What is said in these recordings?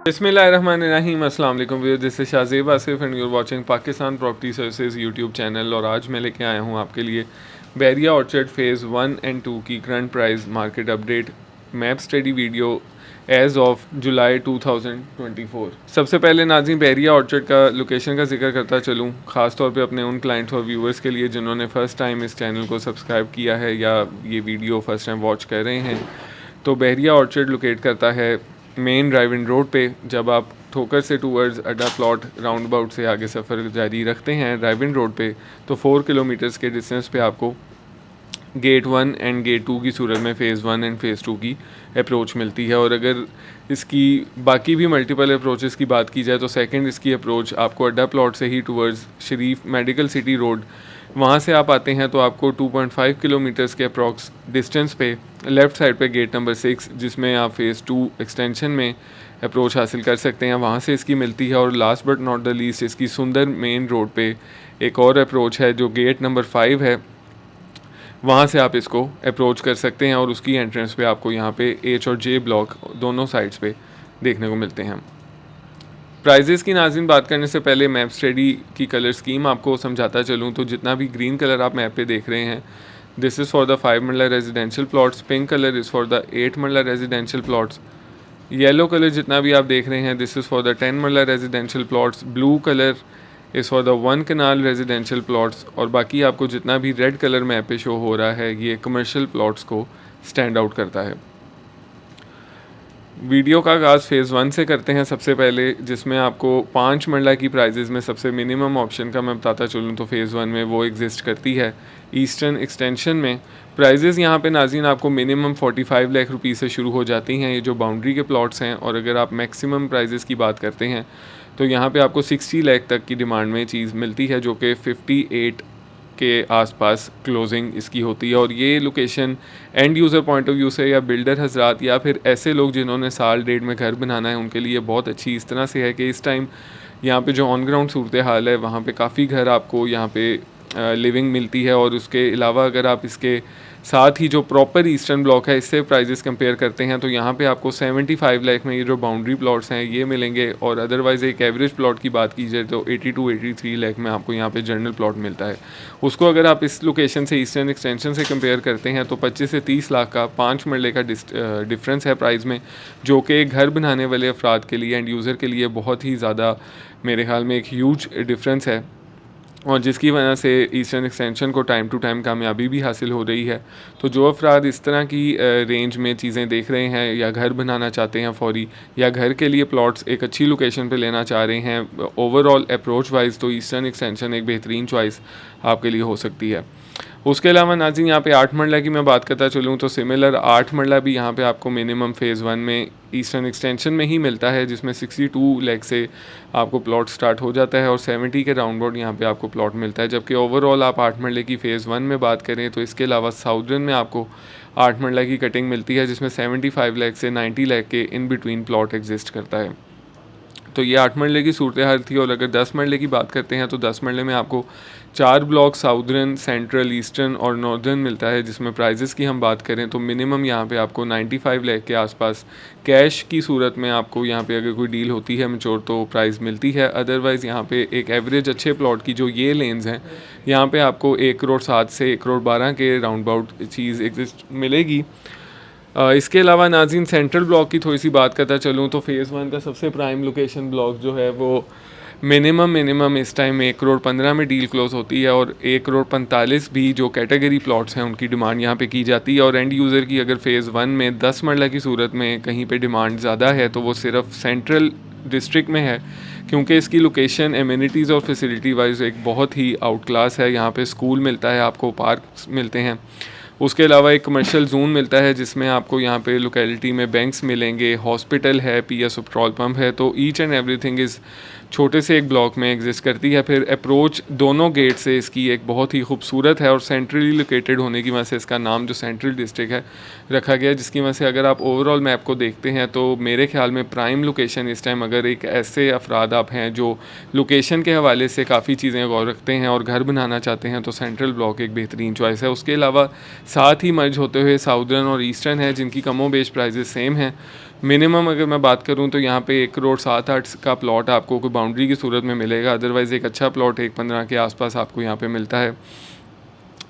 बिस्मिल्लाहिर्रहमानिर्रहीम। अस्सलाम वालेकुम viewers, this is Shahzeb Asif and your watching Pakistan property services YouTube channel. और आज मैं लेके आया हूँ आपके लिए बैरिया ऑर्चर्ड फ़ेज़ 1 एंड 2 की current price market update map study video as of July 2024। सबसे पहले नाज़रीन बैरिया ऑर्चर्ड का लोकेशन का जिक्र करता चलूँ, ख़ास तौर पे अपने उन क्लाइंट्स और व्यूअर्स के लिए जिन्होंने फ़र्स्ट टाइम इस चैनल को सब्सक्राइब किया है या ये वीडियो फ़र्स्ट टाइम वॉच कर रहे हैं। तो बैरिया ऑर्चर्ड लोकेट करता है मेन ड्राइव इन रोड पे। जब आप ठोकर से टूवर्ड्स अड्डा प्लॉट राउंड अबाउट से आगे सफ़र जारी रखते हैं ड्राइव इन रोड पे, तो 4 किलोमीटर्स के डिस्टेंस पे आपको गेट 1 एंड गेट 2 की सूरत में फ़ेज़ 1 एंड फ़ेज़ 2 की अप्रोच मिलती है। और अगर इसकी बाकी भी मल्टीपल अप्रोचेस की बात की जाए तो सेकंड इसकी अप्रोच आपको अड्डा प्लॉट से ही टूवर्ड्स शरीफ मेडिकल सिटी रोड, वहाँ से आप आते हैं तो आपको 2.5 किलोमीटर्स के अप्रॉक्स डिस्टेंस पे लेफ़्ट साइड पे गेट नंबर 6, जिसमें आप फ़ेज़ 2 एक्सटेंशन में अप्रोच हासिल कर सकते हैं, वहाँ से इसकी मिलती है। और last but not the least इसकी सुंदर मेन रोड पे एक और अप्रोच है जो गेट नंबर 5 है, वहाँ से आप इसको अप्रोच कर सकते हैं। और उसकी एंट्रेंस पे आपको यहाँ पे H और J ब्लॉक दोनों साइड्स पे देखने को मिलते हैं। प्राइजेस की नाज़रीन बात करने से पहले मैप स्टडी की कलर स्कीम आपको समझाता चलूँ तो जितना भी ग्रीन कलर आप मैप पे देख रहे हैं, दिस इज़ फॉर द 5 मरला residential plots, pink colour is for the 8 मरला रेजिडेंशियल प्लॉट्स, येलो कलर जितना भी आप देख रहे हैं this is for the 10 marla residential plots, blue colour is for the 1 kanal residential plots, और बाकी आपको जितना भी रेड कलर मैप पे शो हो रहा है ये कमर्शियल प्लॉट्स को स्टैंड आउट करता है। वीडियो का आगाज़ फ़ेज़ 1 से करते हैं सबसे पहले, जिसमें आपको 5 मरला की प्राइजेज़ में सबसे मिनिमम ऑप्शन का मैं बताता चलूँ तो फ़ेज़ 1 में वो एग्जिस्ट करती है। ईस्टर्न एक्सटेंशन में प्राइजेज़ यहाँ पे नाज़रीन आपको मिनिमम 45 लाख रुपीस से शुरू हो जाती हैं, ये जो बाउंड्री के प्लॉट्स हैं। और अगर आप मैक्सिमम प्राइजेज़ की बात करते हैं तो यहाँ पे आपको 60 लाख तक की डिमांड में चीज़ मिलती है, जो कि 58 के आसपास क्लोजिंग इसकी होती है। और ये location end user point of view से या बिल्डर हजरात या फिर ऐसे लोग जिन्होंने साल डेढ़ में घर बनाना है उनके लिए बहुत अच्छी इस तरह से है कि इस टाइम यहाँ पे जो ऑन ग्राउंड सूरत हाल है वहाँ पे काफ़ी घर आपको यहाँ पे लिविंग मिलती है। और उसके अलावा अगर आप इसके साथ ही जो प्रॉपर ईस्टर्न ब्लॉक है इससे प्राइजेस कंपेयर करते हैं तो यहाँ पे आपको 75 लाख में ये जो बाउंड्री प्लॉट्स हैं ये मिलेंगे। और अदरवाइज़ एक एवरेज प्लॉट की बात की जाए तो 82-83 लाख में आपको यहाँ पे जनरल प्लॉट मिलता है। उसको अगर आप इस लोकेशन से ईस्टर्न एक्सटेंशन से कंपेयर करते हैं तो 25 से 30 लाख का 5 मरले का डिफरेंस है प्राइस में, जो कि घर बनाने वाले अफराद के लिए एंड यूज़र के लिए बहुत ही ज़्यादा मेरे ख्याल में एक ह्यूज डिफरेंस है। और जिसकी वजह से ईस्टर्न एक्सटेंशन को टाइम टू टाइम कामयाबी भी हासिल हो रही है। तो जो अफराद इस तरह की रेंज में चीज़ें देख रहे हैं या घर बनाना चाहते हैं फौरी, या घर के लिए प्लॉट्स एक अच्छी लोकेशन पे लेना चाह रहे हैं ओवरऑल अप्रोच वाइज, तो ईस्टर्न एक्सटेंशन एक बेहतरीन चॉइस आपके लिए हो सकती है। उसके अलावा नाज़रीन यहाँ पे 8 मरला की मैं बात करता चलूँ तो सिमिलर 8 मरला भी यहाँ पे आपको मिनिमम फ़ेज़ 1 में ईस्टर्न एक्सटेंशन में ही मिलता है, जिसमें 62 लाख से आपको प्लॉट स्टार्ट हो जाता है और 70 के राउंड अबाउट यहाँ पे आपको प्लॉट मिलता है। जबकि ओवरऑल आप 8 मरले की फ़ेज़ 1 में बात करें तो इसके अलावा साउदर्न में आपको 8 मरला की कटिंग मिलती है, जिसमें 75 लाख से 90 लाख के इन बिटवीन प्लॉट एग्जिस्ट करता है। तो ये 8 मरले की सूरत हाल थी। और अगर 10 मरले की बात करते हैं तो 10 मरले में आपको 4 ब्लॉक साउदर्न, सेंट्रल, ईस्टर्न और नॉर्दर्न मिलता है, जिसमें प्राइजेस की हम बात करें तो मिनिमम यहाँ पे आपको 95 लाख के आसपास कैश की सूरत में आपको यहाँ पे अगर कोई डील होती है मैच्योर तो प्राइस मिलती है। अदरवाइज़ यहाँ पे एक एवरेज अच्छे प्लॉट की जो ये लेन्स हैं यहाँ पे आपको 1 करोड़ 7 से 1 करोड़ 12 के राउंड अबाउट चीज़ एग्जिस्ट मिलेगी। इसके अलावा नाज़रीन सेंट्रल ब्लॉक की थोड़ी सी बात करता चलूँ तो फ़ेज़ 1 का सबसे प्राइम लोकेशन ब्लॉक जो है वो मिनिमम इस टाइम 1 करोड़ 15 में डील क्लोज होती है। और 1 करोड़ 45 भी जो कैटेगरी प्लॉट्स हैं उनकी डिमांड यहाँ पे की जाती है। और एंड यूज़र की अगर फ़ेज़ 1 में 10 मरला की सूरत में कहीं पे डिमांड ज़्यादा है तो वो सिर्फ सेंट्रल डिस्ट्रिक्ट में है, क्योंकि इसकी लोकेशन एमिनिटीज़ और फैसिलिटी वाइज एक बहुत ही आउट क्लास है। यहाँ पे स्कूल मिलता है, आपको पार्क मिलते हैं, उसके अलावा एक कमर्शियल जोन मिलता है जिसमें आपको यहाँ पे लोकेलिटी में बैंक्स मिलेंगे, हॉस्पिटल है, पीएसओ पेट्रोल पंप है। तो ईच एंड एवरीथिंग इज़ छोटे से एक ब्लॉक में एग्जिस्ट करती है। फिर अप्रोच दोनों गेट से इसकी एक बहुत ही खूबसूरत है और सेंट्रली लोकेटेड होने की वजह से इसका नाम जो सेंट्रल डिस्ट्रिक्ट है रखा गया है, जिसकी वजह से अगर आप ओवरऑल मैप को देखते हैं तो मेरे ख्याल में प्राइम लोकेशन इस टाइम, अगर एक ऐसे अफराद आप हैं जो लोकेशन के हवाले से काफ़ी चीज़ें गौर रखते हैं और घर बनाना चाहते हैं, तो सेंट्रल ब्लॉक एक बेहतरीन चॉइस है। उसके अलावा साथ ही मर्ज होते हुए साउदर्न और ईस्टर्न है, जिनकी कमो बेश प्राइजेस सेम हैं। मिनिमम अगर मैं बात करूं तो यहाँ पे 1,07,8 का प्लॉट आपको कोई बाउंड्री की सूरत में मिलेगा, अदरवाइज़ एक अच्छा प्लॉट 1,15 के आसपास आपको यहाँ पे मिलता है।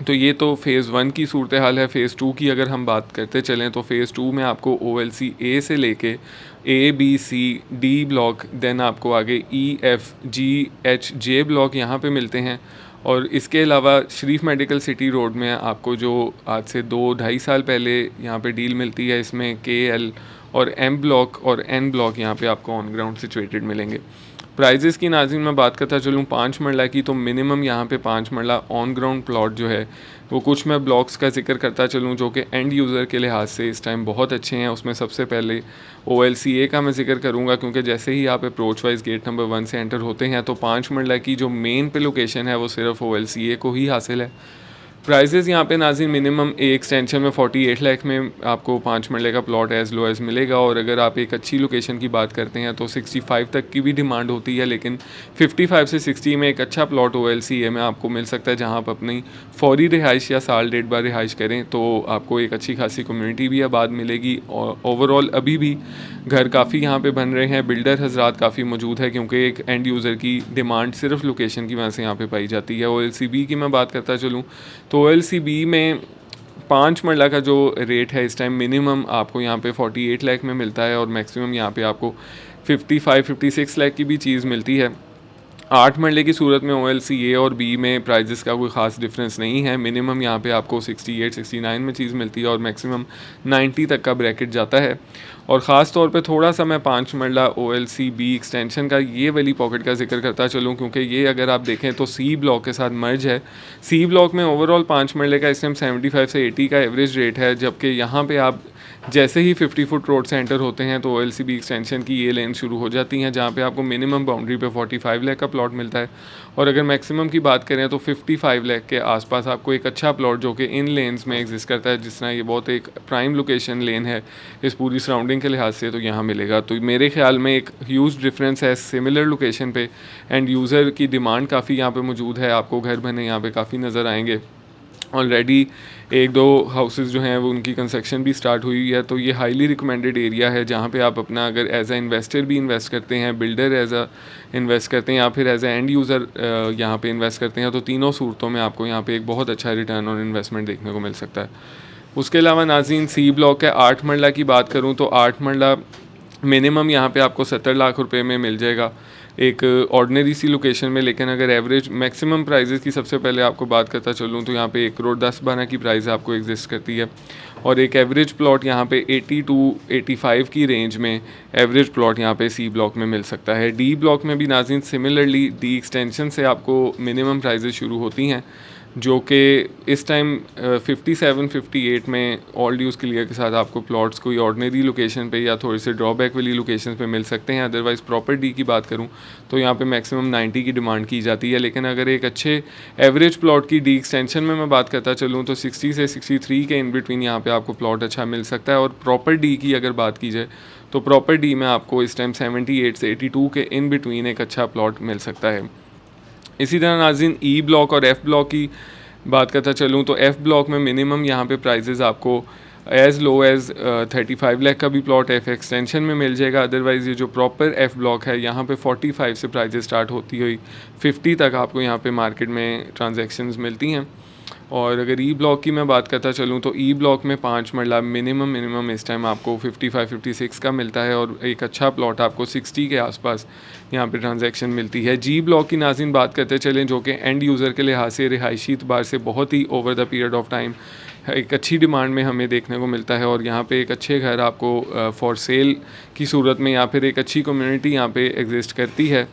तो ये तो फ़ेज़ 1 की सूरत हाल है। फ़ेज़ 2 की अगर हम बात करते चलें तो फ़ेज़ 2 में आपको OLC A से लेके A B C D block, then आपको आगे E F G H J block यहाँ पे मिलते हैं। और इसके अलावा शरीफ मेडिकल सिटी रोड में आपको जो आज से 2-2.5 साल पहले यहाँ पे डील मिलती है, इसमें K L और M ब्लॉक और N ब्लॉक यहाँ पे आपको ऑन ग्राउंड सिचुएटेड मिलेंगे। प्राइजेस की नाज़रीन मैं बात करता चलूँ 5 मरला की, तो मिनिमम यहाँ पे 5 मरला ऑन ग्राउंड प्लॉट जो है वो कुछ मैं ब्लॉक्स का जिक्र करता चलूँ जो कि एंड यूज़र के लिहाज से इस टाइम बहुत अच्छे हैं। उसमें सबसे पहले OLC A का मैं जिक्र करूँगा, क्योंकि जैसे ही आप अप्रोच वाइज गेट नंबर 1 से एंटर होते हैं तो 5 मरला की जो मेन पे लोकेशन है वो सिर्फ OLC A को ही हासिल है। प्राइसेस यहाँ पे नाज़रीन मिनिमम ए एक्सटेंशन में 48 लाख में आपको 5 मरले का प्लॉट एज़ लो एज़ मिलेगा, और अगर आप एक अच्छी लोकेशन की बात करते हैं तो 65 तक की भी डिमांड होती है, लेकिन 55 से 60 में एक अच्छा प्लॉट OLC A में आपको मिल सकता है, जहाँ आप अपनी फौरी रिहाइश या साल डेढ़ बार रिहाइश करें तो आपको एक अच्छी खासी कम्युनिटी भी आबाद मिलेगी। और ओवरऑल अभी भी घर काफ़ी यहाँ पे बन रहे हैं, बिल्डर हजरात काफ़ी मौजूद है, क्योंकि एक एंड यूज़र की डिमांड सिर्फ लोकेशन की वजह से यहाँ पे पाई जाती है। OLC B की मैं बात करता चलूँ तो OLC B में 5 मरला का जो रेट है इस टाइम मिनिमम आपको यहाँ पे 48 लाख में मिलता है, और मैक्सिमम यहाँ पे आपको 55-56 लाख की भी चीज़ मिलती है। 8 मरले की सूरत में OLC A और B में प्राइजेस का कोई ख़ास डिफरेंस नहीं है। मिनिमम यहाँ पे आपको 68-69 में चीज़ मिलती है और मैक्सिमम 90 तक का ब्रैकेट जाता है। और ख़ास तौर पे थोड़ा सा मैं 5 मरला OLC B एक्सटेंशन का ये वाली पॉकेट का जिक्र करता चलूँ, क्योंकि ये अगर आप देखें तो C ब्लॉक के साथ मर्ज है। C ब्लॉक में ओवरऑल 5 मरले का इस टाइम 75 से 80 का एवरेज रेट है, जबकि यहाँ पे आप जैसे ही 50 फुट रोड से एंटर होते हैं तो OLC B एक्सटेंशन की ये लेन शुरू हो जाती हैं, जहाँ पे आपको मिनिमम बाउंड्री पे 45 लाख का प्लॉट मिलता है, और अगर मैक्सिमम की बात करें तो 55 लाख के आसपास आपको एक अच्छा प्लॉट जो कि इन लेन्स में एग्जिस्ट करता है, जिस तरह ये बहुत एक प्राइम लोकेशन लेन है इस पूरी सराउंडिंग के लिहाज से, तो यहाँ मिलेगा। तो मेरे ख्याल में एक ह्यूज डिफरेंस है सिमिलर लोकेशन पे, एंड यूज़र की डिमांड काफ़ी यहाँ पे मौजूद है। आपको घर बने यहाँ पे काफ़ी नज़र आएंगे। ऑलरेडी 1-2 हाउसेस जो हैं वो उनकी कंस्ट्रक्शन भी स्टार्ट हुई है, तो ये हाईली रिकमेंडेड एरिया है, जहाँ पे आप अपना अगर एज अ इन्वेस्टर भी इन्वेस्ट करते हैं, बिल्डर एज अ इन्वेस्ट करते हैं, या फिर एज अ एंड यूज़र यहाँ पे इन्वेस्ट करते हैं, तो तीनों सूरतों में आपको यहाँ पे एक बहुत अच्छा रिटर्न ऑन इन्वेस्टमेंट देखने को मिल सकता है। उसके अलावा नाज़रीन C ब्लॉक के 8 मरला की बात करूँ तो 8 मरला मिनिमम यहाँ पे आपको 70 लाख रुपए में मिल जाएगा एक ऑर्डिनरी सी लोकेशन में, लेकिन अगर एवरेज मैक्सिमम प्राइजेस की सबसे पहले आपको बात करता चलूँ तो यहाँ पे 1,10,12 की प्राइस आपको एग्जिस्ट करती है, और एक एवरेज प्लॉट यहाँ पे 80 to 85 की रेंज में एवरेज प्लॉट यहाँ पे C ब्लॉक में मिल सकता है। D ब्लॉक में भी नाज़रीन सिमिलरली D एक्सटेंशन से आपको मिनिमम प्राइजेस शुरू होती हैं, जो कि इस टाइम 57-58 में ऑल ड्यूज़ क्लियर के साथ आपको प्लॉट्स कोई ऑर्डिनरी लोकेशन पे या थोड़ी से ड्रॉबैक वाली लोकेशन पे मिल सकते हैं। अदरवाइज़ प्रॉपर डी की बात करूं तो यहाँ पे मैक्सिमम 90 की डिमांड की जाती है, लेकिन अगर एक अच्छे एवरेज प्लॉट की डी एक्सटेंशन में मैं बात करता चलूँ तो 60 से 63 के इन बिटवीन यहाँ पर आपको प्लॉट अच्छा मिल सकता है। और प्रॉपर डी की अगर बात की जाए तो प्रॉपर डी में आपको इस टाइम 78 से 82 के इन बिटवीन एक अच्छा प्लॉट मिल सकता है। इसी तरह नाज़रीन E ब्लॉक और F ब्लॉक की बात करता चलूँ तो F ब्लॉक में मिनिमम यहाँ पे प्राइजेज़ आपको एज़ लो एज़ 35 लाख का भी प्लॉट F एक्सटेंशन में मिल जाएगा। अदरवाइज़ ये जो प्रॉपर F ब्लॉक है यहाँ पे 45 से प्राइजेस स्टार्ट होती हुई 50 तक आपको यहाँ पे मार्केट में ट्रांजैक्शंस मिलती हैं। और अगर E ब्लॉक की मैं बात करता चलूँ तो E ब्लॉक में 5 मरला मिनिमम इस टाइम आपको 55-56 का मिलता है, और एक अच्छा प्लॉट आपको 60 के आसपास यहाँ पे ट्रांजैक्शन मिलती है। G ब्लॉक की नाज़रीन बात करते चलें, जो कि एंड यूज़र के लिहाज से रिहायशी एतबार से बहुत ही over the period of time एक अच्छी डिमांड में हमें देखने को मिलता है, और यहाँ पे एक अच्छे घर आपको फॉर सेल की सूरत में या फिर एक अच्छी कम्युनिटी यहाँ पे एग्जिस्ट करती है,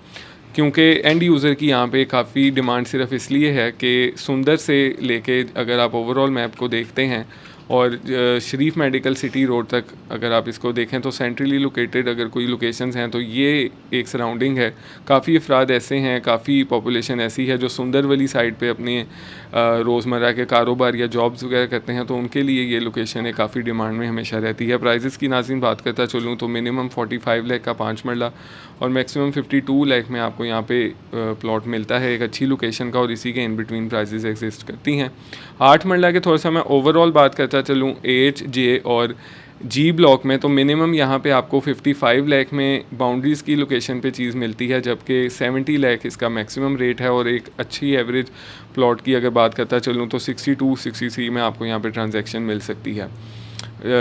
क्योंकि एंड यूज़र की यहाँ पे काफ़ी डिमांड सिर्फ इसलिए है कि सुंदर से लेके अगर आप ओवरऑल मैप को देखते हैं और शरीफ मेडिकल सिटी रोड तक अगर आप इसको देखें तो सेंट्रली लोकेटेड अगर कोई लोकेशंस हैं तो ये एक सराउंडिंग है। काफ़ी अफराद ऐसे हैं, काफ़ी पॉपुलेशन ऐसी है जो सुंदरवली साइड पे अपने रोज़मर्रा के कारोबार या जॉब्स वगैरह करते हैं, तो उनके लिए ये लोकेशन है काफ़ी डिमांड में हमेशा रहती है। प्राइजेस की नाज़रीन बात करता चलूँ तो मिनिमम 45 लाख का 5 मरला और मैक्सिमम 52 लाख में आपको यहाँ पे प्लॉट मिलता है एक अच्छी लोकेशन का, और इसी के इन बिटवीन प्राइजेस एग्जिस्ट करती हैं। 8 मरला के थोड़ा सा मैं ओवरऑल बात करता चलूँ एच, जे और जी ब्लॉक में, तो मिनिमम यहाँ पे आपको 55 लाख में बाउंड्रीज़ की लोकेशन पे चीज़ मिलती है, जबकि 70 लाख इसका मैक्सिमम रेट है। और एक अच्छी एवरेज प्लॉट की अगर बात करता चलूँ तो 62-63 में आपको यहाँ पे ट्रांजैक्शन मिल सकती है।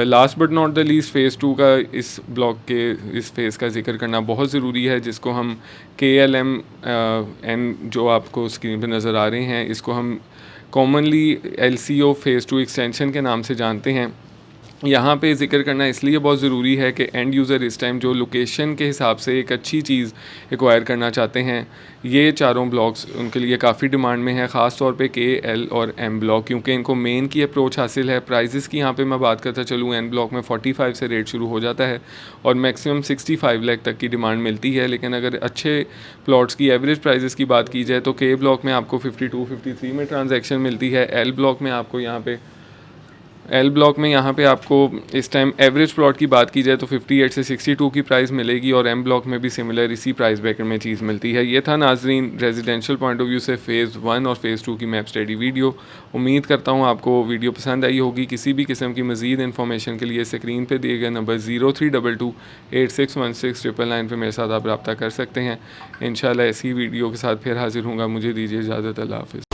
Last but not the least phase 2 का इस ब्लॉक के इस फेज़ का जिक्र करना बहुत ज़रूरी है, जिसको हम KLMN जो आपको स्क्रीन पे नज़र आ रहे हैं, इसको हम कॉमनली LCO फ़ेज़ 2 एक्सटेंशन के नाम से जानते हैं। यहाँ पे ज़िक्र करना इसलिए बहुत ज़रूरी है कि एंड यूज़र इस टाइम जो लोकेशन के हिसाब से एक अच्छी चीज़ एक्वायर करना चाहते हैं, ये चारों ब्लॉक्स उनके लिए काफ़ी डिमांड में है, ख़ास तौर पे K, L और M ब्लॉक, क्योंकि इनको मेन की अप्रोच हासिल है। प्राइजेस की यहाँ पे मैं बात करता चलूँ, N ब्लॉक में 45 से रेट शुरू हो जाता है और मैक्सिमम 65 लाख तक की डिमांड मिलती है। लेकिन अगर अच्छे प्लॉट्स की एवरेज प्राइजेस की बात की जाए तो K ब्लॉक में आपको 52-53 में ट्रांजैक्शन मिलती है। L ब्लॉक में आपको इस टाइम एवरेज प्लॉट की बात की जाए तो 58 से 62 की प्राइस मिलेगी, और M ब्लॉक में भी सिमिलर इसी प्राइस ब्रैकेट में चीज़ मिलती है। ये था नाजरीन रेजिडेंशियल पॉइंट ऑफ व्यू से फ़ेज़ 1 और फ़ेज़ 2 की मैप स्टडी वीडियो। उम्मीद करता हूँ आपको वीडियो पसंद आई होगी। किसी भी किस्म की मज़ीद इन्फॉर्मेशन के लिए स्क्रीन पर दिए गए नंबर 0322861699 पर मेरे साथ आप रब्ता कर सकते हैं। इंशाल्लाह ऐसी वीडियो के साथ फिर हाजिर होंगे। मुझे दीजिए इजाज़त। अल्लाह हाफ़िज़।